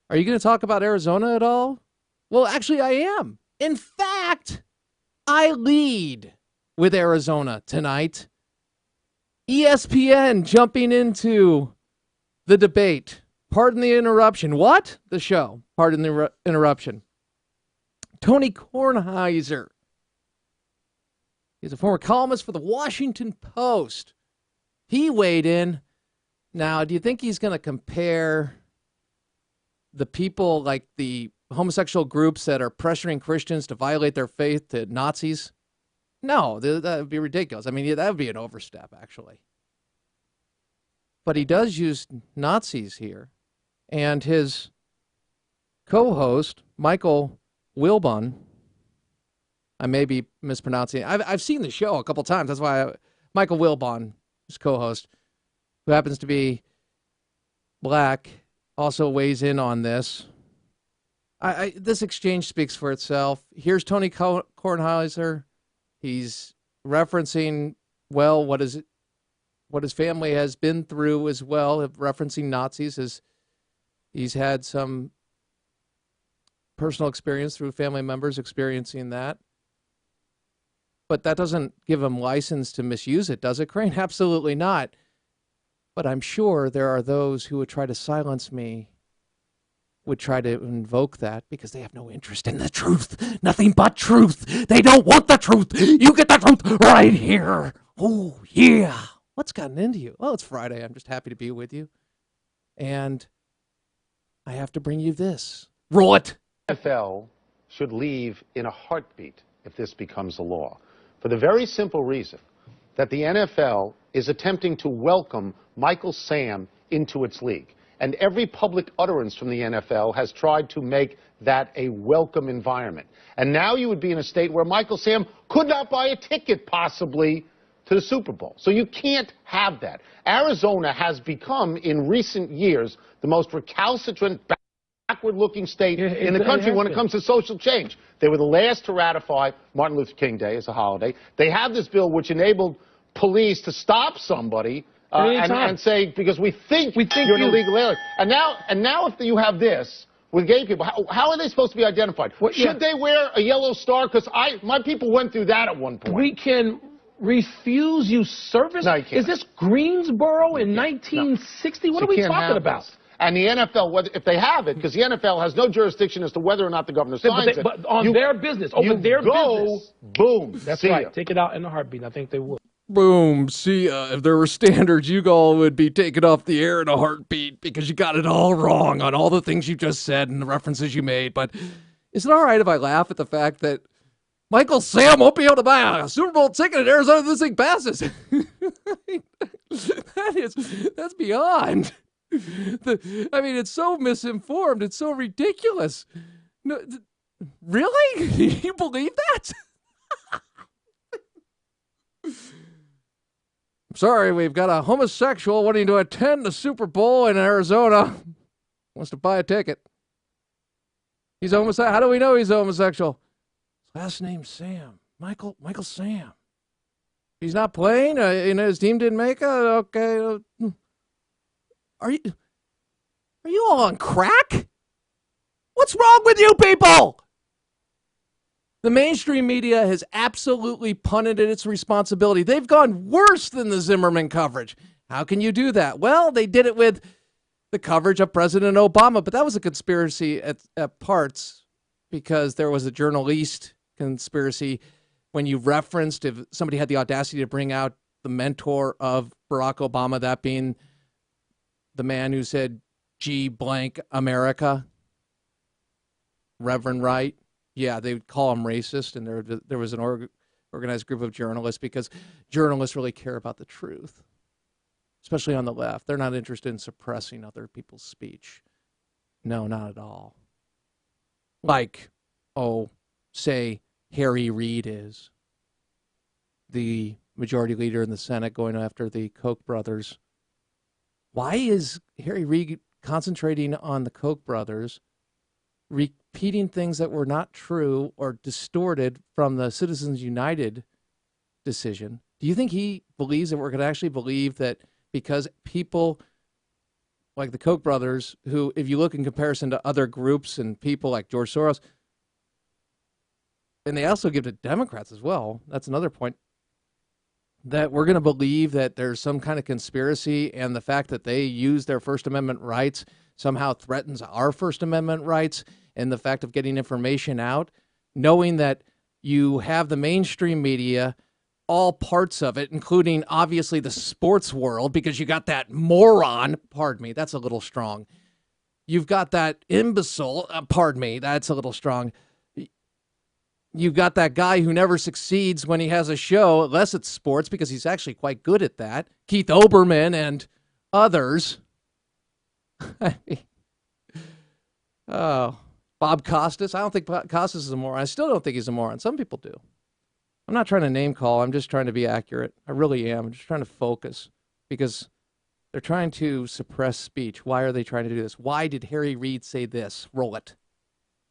Are you going to talk about Arizona at all? Well, actually, I am. In fact, I lead with Arizona tonight. ESPN jumping into the debate. Pardon the interruption. What? The show. Pardon the interruption. Tony Kornheiser. He's a former columnist for the Washington Post. He weighed in. Now, do you think he's going to compare the people like the homosexual groups that are pressuring Christians to violate their faith to Nazis? No, that would be ridiculous. I mean, that would be an overstep, actually. But he does use Nazis here. And his co-host, Michael Wilbon, I may be mispronouncing it. I've seen the show a couple times. That's why Michael Wilbon, his co-host, who happens to be black, also weighs in on this. This exchange speaks for itself. Here's Tony Kornheiser. He's referencing, well, what his family has been through as well, referencing Nazis, as he's had some personal experience through family members experiencing that. But that doesn't give him license to misuse it, does it, Crane? Absolutely not. But I'm sure there are those who would try to silence me, would try to invoke that because they have no interest in the truth. Nothing but truth. They don't want the truth. You get the truth right here. Oh, yeah. What's gotten into you? Well, it's Friday. I'm just happy to be with you. And I have to bring you this. Roll it. NFL should leave in a heartbeat if this becomes a law, for the very simple reason that the NFL is attempting to welcome Michael Sam into its league. And every public utterance from the NFL has tried to make that a welcome environment. And now you would be in a state where Michael Sam could not buy a ticket, possibly, to the Super Bowl. So you can't have that. Arizona has become, in recent years, the most recalcitrant, backward-looking state in the country when it comes to social change. They were the last to ratify Martin Luther King Day as a holiday. They have this bill which enabled police to stop somebody and say, because we think you're an illegal alien. And now if you have this with gay people, how are they supposed to be identified? Should they wear a yellow star? Because my people went through that at one point. We can refuse you service? No, you can't. Is this Greensboro in 1960? No. What are we talking about? This. And the NFL, if they have it, because the NFL has no jurisdiction as to whether or not the governor signs it. But on their business, over their business. Boom. That's right. Take it out in a heartbeat. I think they would. Boom. See ya. If there were standards, you all would be taken off the air in a heartbeat because you got it all wrong on all the things you just said and the references you made. But is it all right if I laugh at the fact that Michael Sam won't be able to buy a Super Bowl ticket in Arizona if this thing passes? That's beyond. I mean, it's so misinformed. It's so ridiculous. No, really? You believe that? I'm sorry, we've got a homosexual wanting to attend the Super Bowl in Arizona. Wants to buy a ticket. He's homosexual. How do we know he's homosexual? His last name's Sam. Michael Sam. He's not playing? His team didn't make it? Okay. Are you all on crack? What's wrong with you people? The mainstream media has absolutely punted its responsibility. They've gone worse than the Zimmerman coverage. How can you do that? Well, they did it with the coverage of President Obama, but that was a conspiracy at parts because there was a journalist conspiracy when you referenced if somebody had the audacity to bring out the mentor of Barack Obama, that being the man who said, G blank America, Reverend Wright. Yeah, they would call him racist, and there was an organized group of journalists because journalists really care about the truth, especially on the left. They're not interested in suppressing other people's speech. No, not at all. Like, say Harry Reid is, the majority leader in the Senate going after the Koch brothers. Why is Harry Reid concentrating on the Koch brothers, repeating things that were not true or distorted from the Citizens United decision? Do you think he believes that we're going to actually believe that because people like the Koch brothers, who, if you look in comparison to other groups and people like George Soros, and they also give to Democrats as well, that's another point, that we're going to believe that there's some kind of conspiracy, and the fact that they use their First Amendment rights somehow threatens our First Amendment rights, and the fact of getting information out, knowing that you have the mainstream media, all parts of it, including obviously the sports world, because you got that moron, pardon me, that's a little strong. You've got that imbecile, pardon me, that's a little strong. You've got that guy who never succeeds when he has a show, unless it's sports, because he's actually quite good at that. Keith Olbermann and others. Oh, Bob Costas. I don't think Costas is a moron. I still don't think he's a moron. Some people do. I'm not trying to name call. I'm just trying to be accurate. I really am. I'm just trying to focus, because they're trying to suppress speech. Why are they trying to do this? Why did Harry Reid say this? Roll it.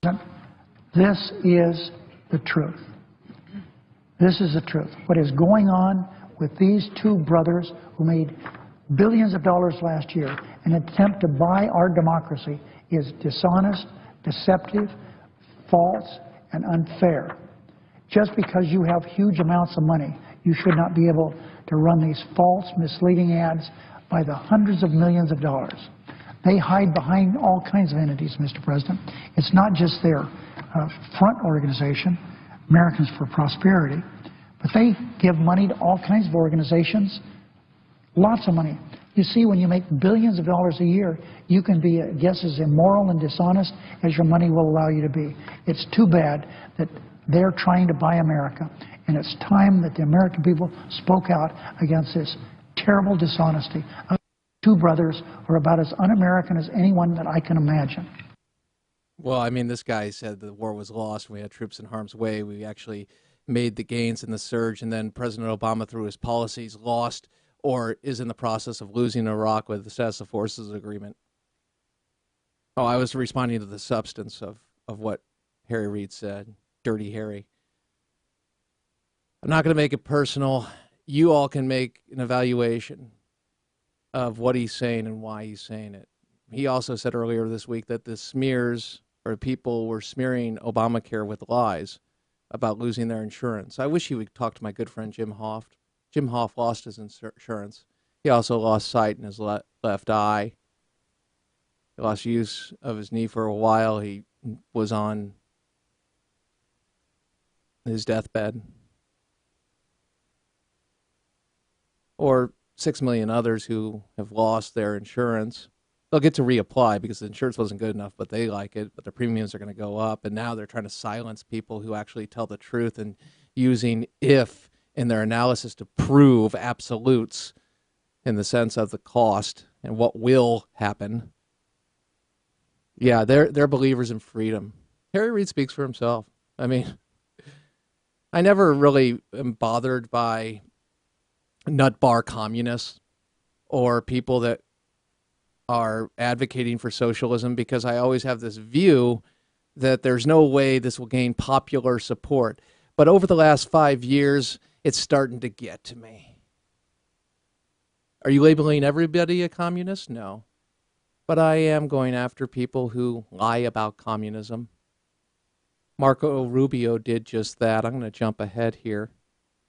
This is the truth. This is the truth. What is going on with these two brothers who made billions of dollars last year, an attempt to buy our democracy, is dishonest, deceptive, false, and unfair. Just because you have huge amounts of money, you should not be able to run these false, misleading ads by the hundreds of millions of dollars. They hide behind all kinds of entities, Mr. President. It's not just their front organization, Americans for Prosperity, but they give money to all kinds of organizations, lots of money. You see, when you make billions of dollars a year, you can be, just as immoral and dishonest as your money will allow you to be. It's too bad that they're trying to buy America, and it's time that the American people spoke out against this terrible dishonesty. Two brothers are about as un-American as anyone that I can imagine. Well, I mean, this guy said the war was lost. We had troops in harm's way. We actually made the gains in the surge, and then President Obama, through his policies, lost or is in the process of losing Iraq with the Status of Forces Agreement. Oh, I was responding to the substance of what Harry Reid said. Dirty Harry. I'm not going to make it personal. You all can make an evaluation of what he's saying and why he's saying it. He also said earlier this week that the smears, or people were smearing Obamacare with lies about losing their insurance. I wish he would talk to my good friend Jim Hoft. Jim Hoft lost his insurance. He also lost sight in his left eye. He lost use of his knee for a while. He was on his deathbed. Or 6 million others who have lost their insurance. They'll get to reapply because the insurance wasn't good enough, but they like it, but their premiums are going to go up. And now they're trying to silence people who actually tell the truth and using if in their analysis to prove absolutes in the sense of the cost and what will happen. Yeah, they're believers in freedom. Harry Reid speaks for himself. I mean, I never really am bothered by nut bar communists or people that are advocating for socialism, because I always have this view that there's no way this will gain popular support. But over the last 5 years, it's starting to get to me. Are you labeling everybody a communist? No. But I am going after people who lie about communism. Marco Rubio did just that. I'm going to jump ahead here.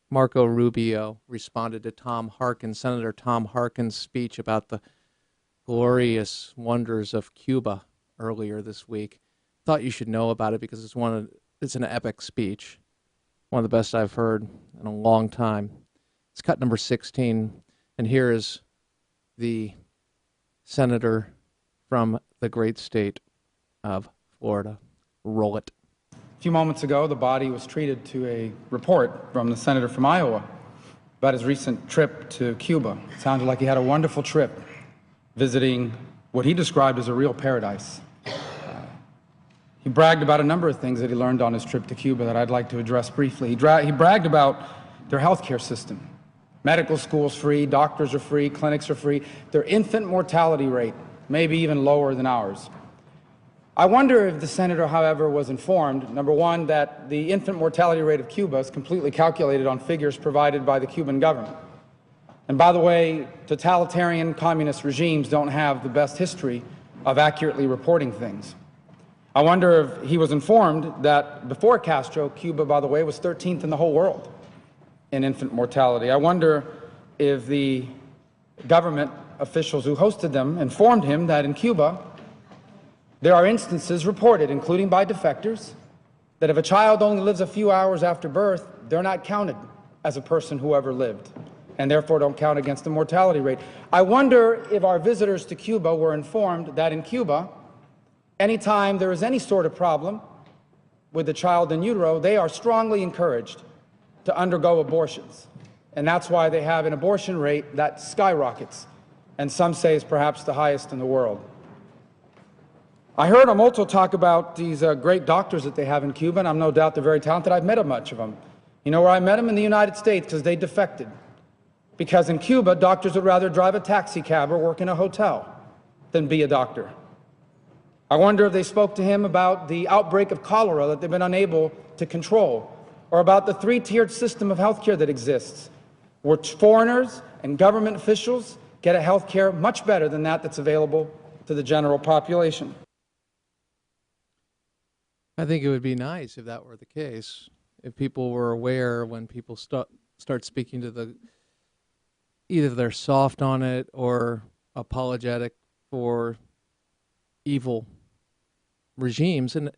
Marco Rubio responded to Tom Harkin, Senator Tom Harkin's speech about the glorious wonders of Cuba earlier this week. Thought you should know about it because it's an epic speech. One of the best I've heard in a long time. It's cut number 16, and here is the senator from the great state of Florida. Roll it. A few moments ago, the body was treated to a report from the senator from Iowa about his recent trip to Cuba. It sounded like he had a wonderful trip, visiting what he described as a real paradise. He bragged about a number of things that he learned on his trip to Cuba that I'd like to address briefly. He bragged about their healthcare system. Medical school's free, doctors are free, clinics are free. Their infant mortality rate may be even lower than ours. I wonder if the senator, however, was informed, number one, that the infant mortality rate of Cuba is completely calculated on figures provided by the Cuban government. And by the way, totalitarian communist regimes don't have the best history of accurately reporting things. I wonder if he was informed that before Castro, Cuba, by the way, was 13th in the whole world in infant mortality. I wonder if the government officials who hosted them informed him that in Cuba, there are instances reported, including by defectors, that if a child only lives a few hours after birth, they're not counted as a person who ever lived, and therefore don't count against the mortality rate. I wonder if our visitors to Cuba were informed that in Cuba, anytime there is any sort of problem with the child in utero, they are strongly encouraged to undergo abortions. And that's why they have an abortion rate that skyrockets, and some say is perhaps the highest in the world. I heard them also talk about these great doctors that they have in Cuba, and I'm no doubt they're very talented. I've met a bunch of them. You know where I met them? In the United States, because they defected. Because in Cuba, doctors would rather drive a taxi cab or work in a hotel than be a doctor. I wonder if they spoke to him about the outbreak of cholera that they've been unable to control, or about the three-tiered system of healthcare that exists, where foreigners and government officials get a healthcare much better than that's available to the general population. I think it would be nice if that were the case, if people were aware when people start speaking to either they're soft on it or apologetic for evil regimes. And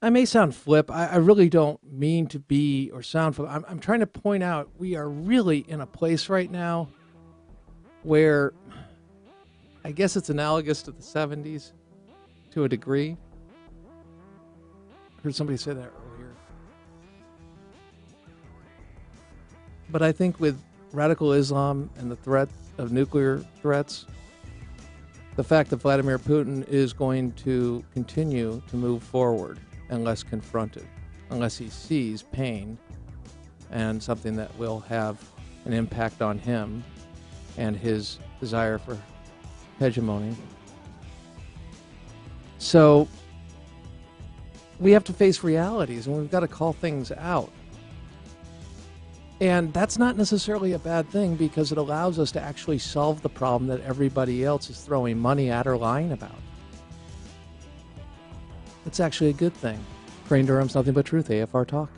I may sound flip. I really don't mean to be or sound flip. I'm trying to point out we are really in a place right now where I guess it's analogous to the 70s to a degree. I heard somebody say that earlier. But I think with radical Islam and the threat of nuclear threats, the fact that Vladimir Putin is going to continue to move forward unless confronted, unless he sees pain and something that will have an impact on him and his desire for hegemony. So we have to face realities, and we've got to call things out. And that's not necessarily a bad thing, because it allows us to actually solve the problem that everybody else is throwing money at or lying about. It's actually a good thing. Crane Durham's Nothing But Truth, AFR Talk.